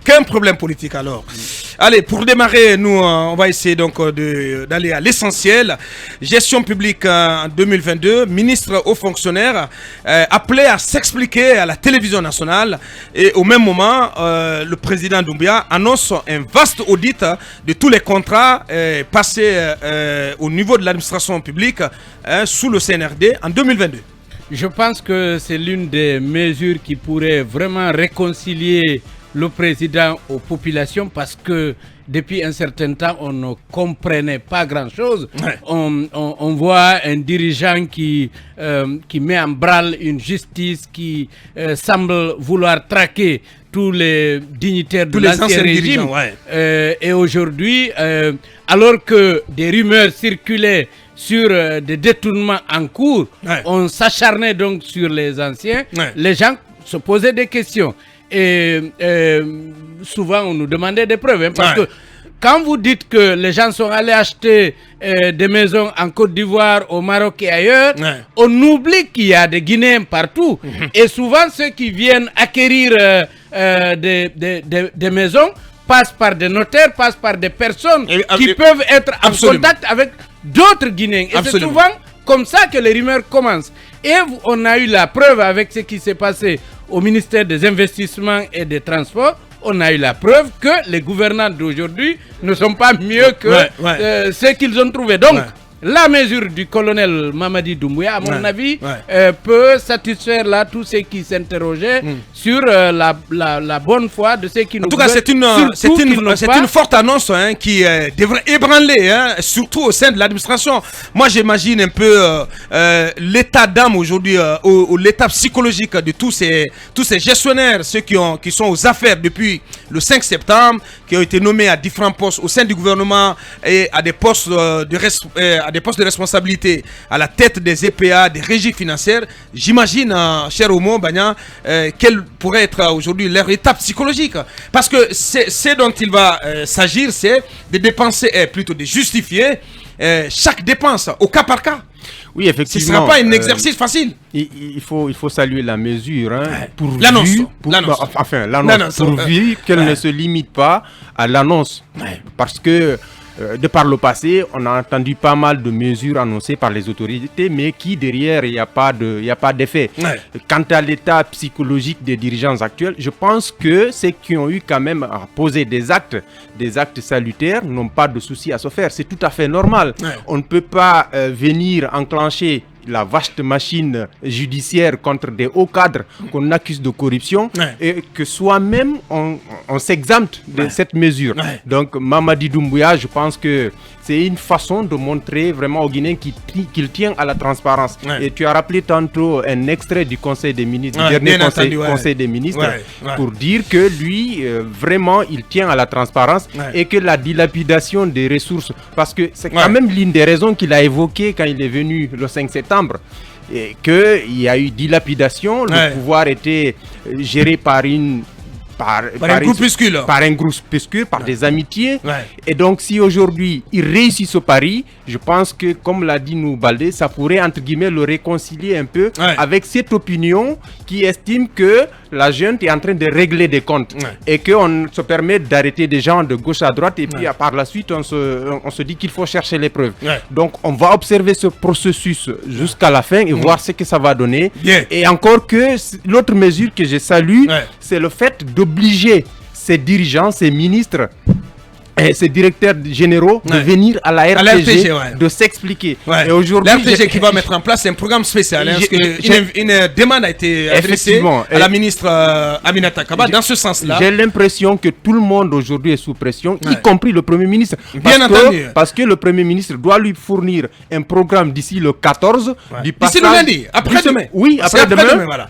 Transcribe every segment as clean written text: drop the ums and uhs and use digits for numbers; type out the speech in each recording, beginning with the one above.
aucun problème politique alors. Allez, pour démarrer, nous, on va essayer donc d'aller à l'essentiel. Gestion publique en 2022, ministre aux fonctionnaires appelé à s'expliquer à la télévision nationale. Et au même moment, le président Doumbouya annonce un vaste audit de tous les contrats passés au niveau de l'administration publique sous le CNRD en 2022. Je pense que c'est l'une des mesures qui pourrait vraiment réconcilier le président aux populations, parce que depuis un certain temps, on ne comprenait pas grand-chose. Ouais. On voit un dirigeant qui met en branle une justice qui semble vouloir traquer tous les dignitaires de l'ancien régime. Ouais. Et aujourd'hui, alors que des rumeurs circulaient sur des détournements en cours, ouais, on s'acharnait donc sur les anciens. Ouais. Les gens se posaient des questions. Et souvent, on nous demandait des preuves. Parce que quand vous dites que les gens sont allés acheter des maisons en Côte d'Ivoire, au Maroc et ailleurs, on oublie qu'il y a des Guinéens partout. Et souvent, ceux qui viennent acquérir des maisons passent par des notaires, passent par des personnes qui peuvent être en contact avec d'autres Guinéens. Et c'est souvent comme ça que les rumeurs commencent. Et on a eu la preuve avec ce qui s'est passé au ministère des Investissements et des Transports. On a eu la preuve que les gouvernants d'aujourd'hui ne sont pas mieux que ceux qu'ils ont trouvés. Donc, la mesure du colonel Mamadi Doumbouya, à mon avis, peut satisfaire là tous ceux qui s'interrogeaient sur la bonne foi de ceux qui nous gouvernent. En tout cas, c'est une forte annonce qui devrait ébranler, surtout au sein de l'administration. Moi, j'imagine un peu l'état d'âme aujourd'hui, ou l'état psychologique de tous ces gestionnaires, ceux qui sont aux affaires depuis le 5 septembre, qui ont été nommés à différents postes au sein du gouvernement et à des postes de responsabilité à la tête des EPA, des régies financières. J'imagine, cher Omo Bagna, quel pourrait être aujourd'hui leur état psychologique. Parce que c'est dont il va s'agir, c'est de dépenser, plutôt de justifier chaque dépense au cas par cas. Oui, effectivement. Ce ne sera pas un exercice facile. Il faut saluer la mesure. L'annonce. L'annonce, pourvu qu'elle ne se limite pas à l'annonce. Parce que de par le passé, on a entendu pas mal de mesures annoncées par les autorités, mais qui derrière, il n'y a pas d'effet. Quant à l'état psychologique des dirigeants actuels, je pense que ceux qui ont eu quand même à poser des actes salutaires n'ont pas de souci à se faire. C'est tout à fait normal. On ne peut pas venir enclencher la vaste machine judiciaire contre des hauts cadres qu'on accuse de corruption et que soi-même on s'exempte de cette mesure. Donc Mamadi Doumbouya, je pense que c'est une façon de montrer vraiment aux Guinéens qu'il tient à la transparence. Et tu as rappelé tantôt un extrait du Conseil des ministres, du dernier Conseil des ministres, pour dire que lui, vraiment, il tient à la transparence et que la dilapidation des ressources, parce que c'est quand même l'une des raisons qu'il a évoquées quand il est venu le 5 septembre, et qu'il y a eu dilapidation, le pouvoir était géré par un groupuscule, par des amitiés. Et donc, si aujourd'hui, il réussit ce pari, je pense que, comme l'a dit Noubaldé, ça pourrait, entre guillemets, le réconcilier un peu avec cette opinion qui estime que la junte est en train de régler des comptes et qu'on se permet d'arrêter des gens de gauche à droite et puis par la suite, on se dit qu'il faut chercher les preuves. Donc, on va observer ce processus jusqu'à la fin et voir ce que ça va donner. Et encore que, l'autre mesure que je salue, c'est le fait d'obliger ces dirigeants, ces ministres et ces directeurs généraux de venir à la RTG, de s'expliquer. Et aujourd'hui, l'RTG qui va mettre en place un programme spécial. Parce une demande a été adressée à la ministre Aminata Kaba dans ce sens-là. J'ai l'impression que tout le monde aujourd'hui est sous pression, y compris le Premier ministre. Parce que le Premier ministre doit lui fournir un programme d'ici le 14. D'ici le lundi, après-demain. Oui,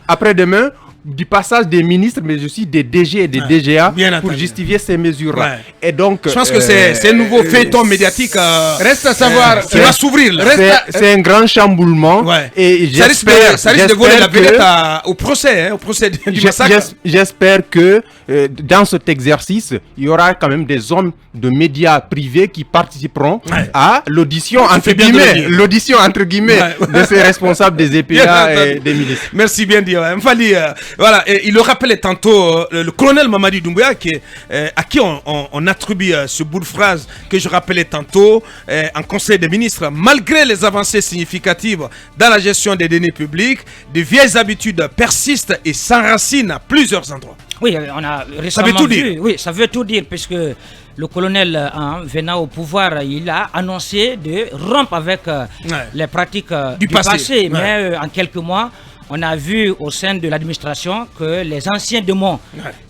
après-demain. Du passage des ministres, mais aussi des DG et des DGA pour justifier ces mesures-là. Et donc, je pense que c'est un nouveau feuilleton médiatique. Reste à savoir qui va s'ouvrir. C'est un grand chamboulement. Et ça risque de voler la vedette au procès du massacre. J'espère que dans cet exercice, il y aura quand même des hommes de médias privés qui participeront à l'audition entre guillemets de ces responsables des EPA et des ministres. Merci bien dit. Voilà, et il le rappelait tantôt, le colonel Mamadi Doumbouya, à qui on attribue ce bout de phrase que je rappelais tantôt en Conseil des ministres. Malgré les avancées significatives dans la gestion des deniers publics, de vieilles habitudes persistent et s'enracinent à plusieurs endroits. Oui, on a récemment ça veut tout dire. Oui, ça veut tout dire, puisque le colonel, venant au pouvoir, il a annoncé de rompre avec les pratiques du passé. Mais en quelques mois, on a vu au sein de l'administration que les anciens démons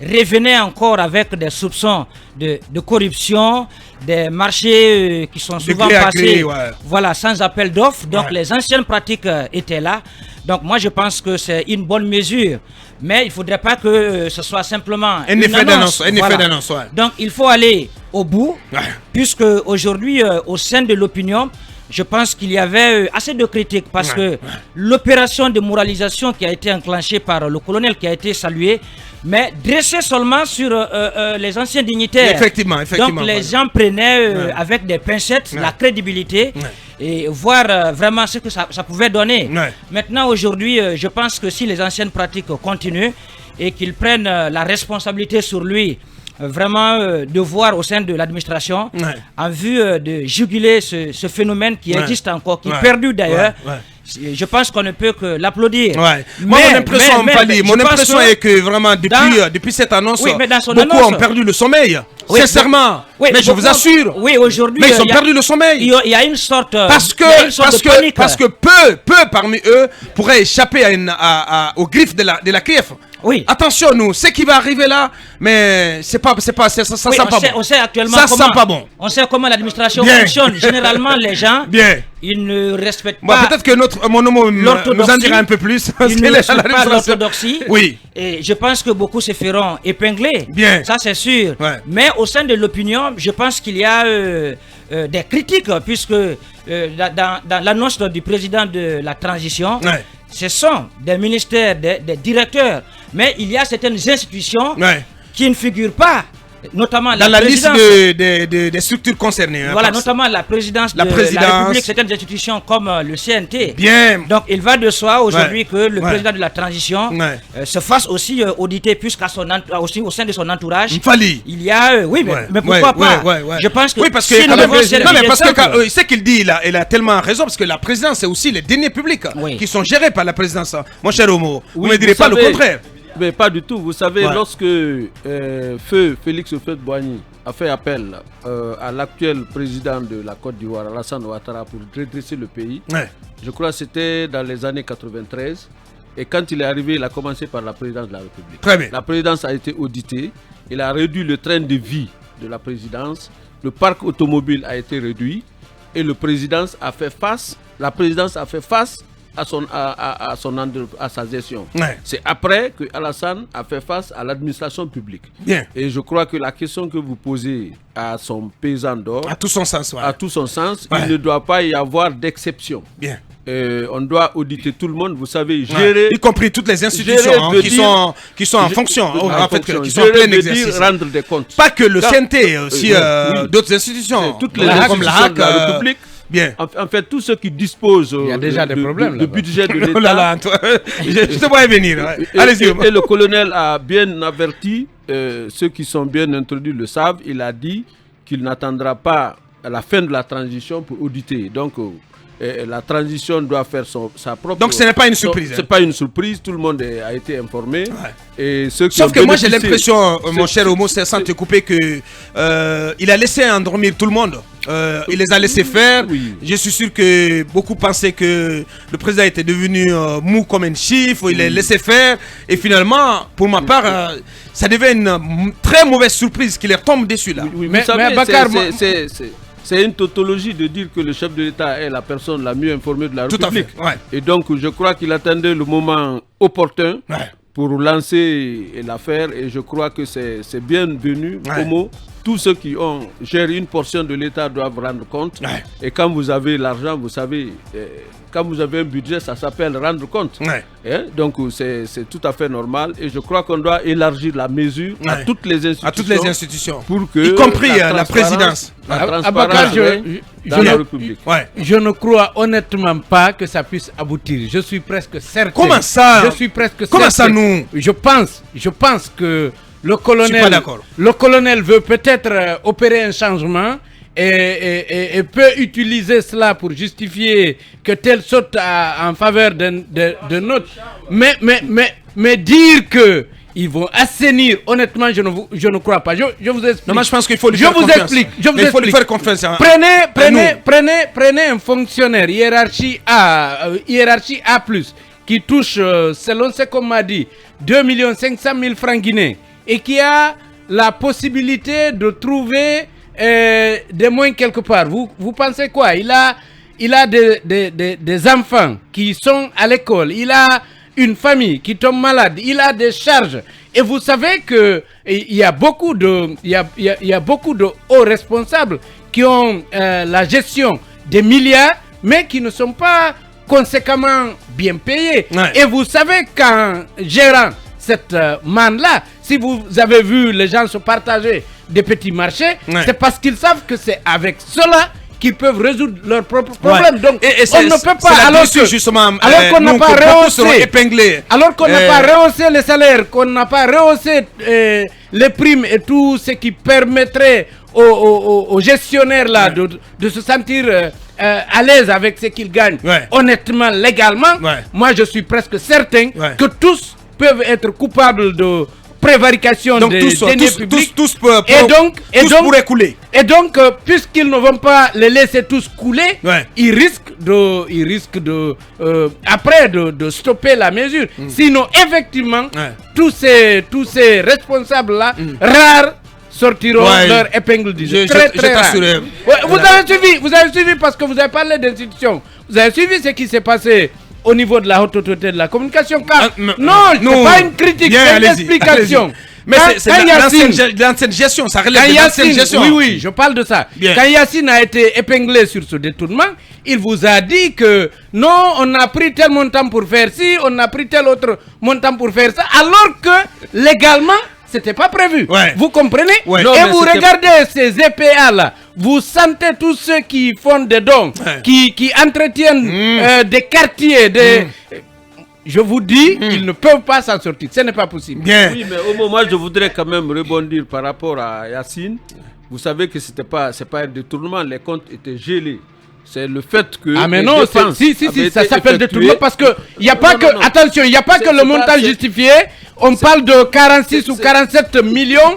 revenaient encore avec des soupçons de corruption, des marchés qui sont souvent passés voilà, sans appel d'offres. Donc les anciennes pratiques étaient là. Donc moi je pense que c'est une bonne mesure. Mais il ne faudrait pas que ce soit simplement un effet d'annonce. Donc il faut aller au bout, puisque aujourd'hui, au sein de l'opinion, je pense qu'il y avait assez de critiques parce que l'opération de moralisation qui a été enclenchée par le colonel, qui a été saluée, mais dressée seulement sur les anciens dignitaires. Effectivement. Donc les gens prenaient avec des pincettes la crédibilité et voir vraiment ce que ça pouvait donner. Maintenant, aujourd'hui, je pense que si les anciennes pratiques continuent et qu'ils prennent la responsabilité sur lui, vraiment de voir au sein de l'administration en vue de juguler ce phénomène qui existe encore, qui est perdu d'ailleurs. Je pense qu'on ne peut que l'applaudir. Mon impression est que vraiment depuis cette annonce, beaucoup ont perdu le sommeil. Sincèrement. Mais je vous assure. Aujourd'hui. Mais ils ont perdu le sommeil. Il y a une sorte parce que peu parmi eux pourraient échapper aux griffes de la CRIEF. Attention, ce qui va arriver là, mais ça sent pas bon. On sait actuellement on sait comment l'administration fonctionne. Généralement, les gens, ils ne respectent pas. Peut-être que mon homme nous en dira un peu plus. Ils ne respectent pas l'orthodoxie. Et je pense que beaucoup se feront épingler. Ça, c'est sûr. Mais au sein de l'opinion, je pense qu'il y a des critiques, puisque dans l'annonce du président de la transition, ce sont des ministères, des directeurs, mais il y a certaines institutions qui ne figurent pas, notamment dans la liste des structures concernées. Voilà, notamment la présidence de la République, certaines institutions comme le CNT. Donc il va de soi aujourd'hui que le président de la transition se fasse aussi auditer, puisqu'aussi au sein de son entourage, il y a... mais pourquoi pas Je pense que... parce que ce qu'il dit, il a tellement raison, parce que la présidence, c'est aussi les deniers publics qui sont gérés par la présidence. Mon cher Homo, vous ne direz pas le contraire. Mais pas du tout. Vous savez, lorsque Feu Félix Houphouët-Boigny a fait appel à l'actuel président de la Côte d'Ivoire, Alassane Ouattara, pour redresser le pays, je crois que c'était dans les années 93. Et quand il est arrivé, il a commencé par la présidence de la République. Très bien. La présidence a été auditée. Il a réduit le train de vie de la présidence. Le parc automobile a été réduit. Et la présidence a fait face à sa gestion. C'est après que Alassane a fait face à l'administration publique. Et je crois que la question que vous posez à son pesant d'or a tout son sens. Il ne doit pas y avoir d'exception. On doit auditer tout le monde, vous savez, gérer, y compris toutes les institutions qui sont en fonction, qui sont en plein exercice. Rendre des comptes. Pas que le CNT, aussi d'autres institutions, toutes les institutions de la République. En fait, tous ceux qui disposent de budget de l'État. Je te vois venir. Allez-y. Et le colonel a bien averti, ceux qui sont bien introduits le savent, il a dit qu'il n'attendra pas à la fin de la transition pour auditer. Donc, la transition doit faire sa propre... Donc ce n'est pas une surprise. Ce n'est pas une surprise, tout le monde a été informé. Et sauf que moi j'ai l'impression, mon cher Homo, sans te couper, qu'il a laissé endormir tout le monde. Il les a laissés faire. Je suis sûr que beaucoup pensaient que le président était devenu mou comme un chiffre. Il les laissé faire. Et finalement, pour ma part, ça devait une très mauvaise surprise qui leur tombe dessus là. Mais c'est une tautologie de dire que le chef de l'État est la personne la mieux informée de la République. Et donc, je crois qu'il attendait le moment opportun pour lancer l'affaire. Et je crois que c'est bienvenu. Homo, tous ceux qui gèrent une portion de l'État doivent rendre compte. Et quand vous avez l'argent, vous savez... Quand vous avez un budget, ça s'appelle rendre compte. Donc, c'est tout à fait normal. Et je crois qu'on doit élargir la mesure à toutes les institutions. Pour que y compris la présidence. la transparence dans la République. Je ne crois honnêtement pas que ça puisse aboutir. Je suis presque certain. Comment ça? Je suis presque certain. Comment ça nous? Je pense que le colonel veut peut-être opérer un changement et peut utiliser cela pour justifier que tel saute en faveur de notre. Mais dire que ils vont assainir, honnêtement, je ne crois pas. Je vous explique. Non, moi je pense qu'il faut lui faire confiance. Il faut lui faire confiance. Prenez un fonctionnaire hiérarchie A, qui touche, selon ce qu'on m'a dit, 2 500 000 francs guinéens et qui a la possibilité de trouver des moyens quelque part. Vous pensez quoi? Il a des enfants qui sont à l'école. Il a une famille qui tombe malade. Il a des charges. Et vous savez que il y a beaucoup de hauts responsables qui ont la gestion des milliards, mais qui ne sont pas conséquemment bien payés. Ouais. Et vous savez qu'en gérant cette manne-là, si vous avez vu les gens se partager des petits marchés, c'est parce qu'ils savent que c'est avec cela qu'ils peuvent résoudre leurs propres problèmes. Donc, on ne peut pas, alors qu'on n'a pas rehaussé les salaires, qu'on n'a pas rehaussé les primes et tout ce qui permettrait aux gestionnaires là de se sentir à l'aise avec ce qu'ils gagnent, honnêtement, légalement, moi je suis presque certain que tous peuvent être coupables de prévarication des deniers publics. Tous pourraient couler. Et donc, puisqu'ils ne vont pas les laisser tous couler, ils risquent de stopper la mesure. Sinon, effectivement, tous ces responsables-là, rares, sortiront leur épingle du jeu. Très rare. Vous avez suivi parce que vous avez parlé d'institutions. Vous avez suivi ce qui s'est passé au niveau de la haute autorité de la communication. Non, c'est pas une critique, c'est une explication. Mais c'est l'ancienne gestion, ça relève de l'ancienne gestion. Oui, je parle de ça. Bien. Quand Yacine a été épinglé sur ce détournement, il vous a dit que non, on a pris tel montant pour faire ci, on a pris tel autre montant pour faire ça, alors que légalement, c'était pas prévu. Vous comprenez? Non, et vous regardez ces EPA là, vous sentez tous ceux qui font des dons, qui entretiennent des quartiers, je vous dis, ils ne peuvent pas s'en sortir. Ce n'est pas possible. Oui, mais au moment, je voudrais quand même rebondir par rapport à Yacine. Vous savez que c'est pas un détournement, les comptes étaient gelés. C'est le fait que. Ah, mais non, si, ça s'appelle détournement parce que il n'y a pas que. Attention, il n'y a pas que le montant justifié. On parle de 46 ou 47 millions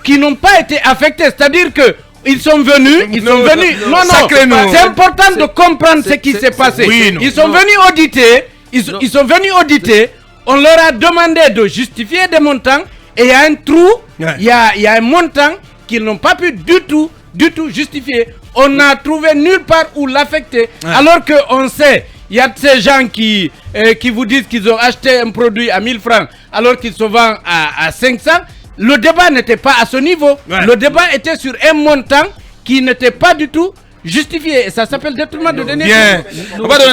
qui n'ont pas été affectés. C'est-à-dire que. Ils sont venus. Non, c'est important de comprendre ce qui s'est passé. Ils sont venus auditer. Ils sont venus auditer. On leur a demandé de justifier des montants. Et il y a un trou. Il y a un montant qu'ils n'ont pas pu du tout justifier. On n'a trouvé nulle part où l'affecter. Alors qu'on sait, il y a de ces gens qui vous disent qu'ils ont acheté un produit à 1000 francs alors qu'ils se vendent à 500. Le débat n'était pas à ce niveau. Le débat était sur un montant qui n'était pas du tout justifié. Et ça s'appelle détournement de deniers.